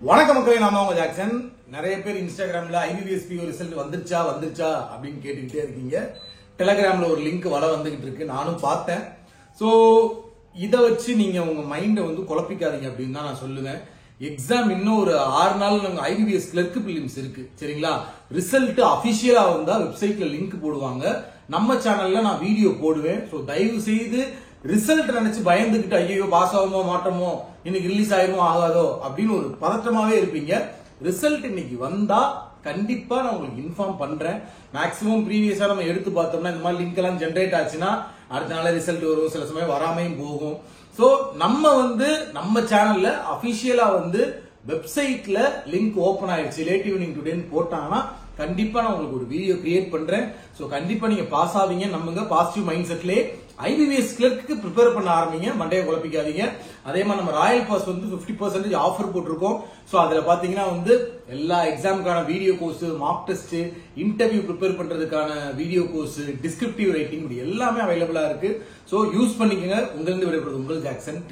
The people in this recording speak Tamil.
வணக்கம் மக்களே, நாம உங்க ஜாக்சன். நிறைய பேர் இன்ஸ்டாகிராம்ல IBBSPO ரிசல்ட் வந்துருச்சா அப்படின்னு கேட்டுக்கிட்டே இருக்கீங்க. டெலிகிராம்ல ஒரு லிங்க் வந்துகிட்டு இருக்கு, நானும் பார்த்தேன். சோ இத வச்சு நீங்க உங்க மைண்ட குழப்பிக்காதீங்க அப்படின்னு தான் நான் சொல்லுவேன். எக்ஸாம் இன்னும் ஒரு 6 நாள் நாங்க IBBS கிளர்க் பிலிம்ஸ் இருக்கு, சரிங்களா? ரிசல்ட் அபிஷியலா வந்தா வெப்சைட்ல லிங்க் போடுவாங்க, நம்ம சேனல்ல நான் வீடியோ போடுவேன். சோ தயவு செய்து ரிசல்ட் நினைச்சு பயந்துகிட்டு ஐயோ பாஸ் ஆகுமோ மாட்டோமோ, இன்னைக்கு ரிலீஸ் ஆகுமோ ஆகாதோ அப்படின்னு ஒரு பதற்றமாவே இருப்பீங்க. ரிசல்ட் இன்னைக்கு வந்தா கண்டிப்பா நான் உங்களுக்கு இன்ஃபார்ம் பண்றேன். மேக்ஸிமம் ப்ரீவியஸா நம்ம எடுத்து பார்த்தோம்னா இந்த மாதிரி லிங்க் எல்லாம் ஜென்ரேட் ஆச்சுன்னா அடுத்த நாள் ரிசல்ட் வரும், சில சமயம் வராமையும் போகும். சோ நம்ம சேனல்ல அபிஷியலா வெப்சைட்ல லிங்க் ஓபன் ஆயிடுச்சு, லேட் ஈவினிங் டுடேன்னு போட்டாங்கன்னா கண்டிப்பா நான் உங்களுக்கு ஒரு வீடியோ கிரியேட் பண்றேன். சோ கண்டிப்பா நீங்க பாஸ் ஆவீங்க நம்புங்க. பாசிட்டிவ் மைண்ட் செட்லயே IBBS கிளர்க்கு ப்ரிப்பேர் பண்ண ஆரம்பிங்க, மண்டையை குழப்பிக்காதீங்க. அதே மாதிரி நம்ம ராயல் பாஸ் 50% ஆஃபர் போட்டிருக்கோம். சோ அதுல பாத்தீங்கன்னா எல்லா எக்ஸாமுக்கான video course, mark test, interview prepare பண்றதுக்கான வீடியோ கோர்ஸ், டிஸ்கிரிப்டிவ் ரைட்டிங் எல்லாமே அவைலபிளா இருக்கு. சோ யூஸ் பண்ணிக்கங்க. உங்களிருந்து விடைபெறுவது உங்கள் ஜாக்சன்.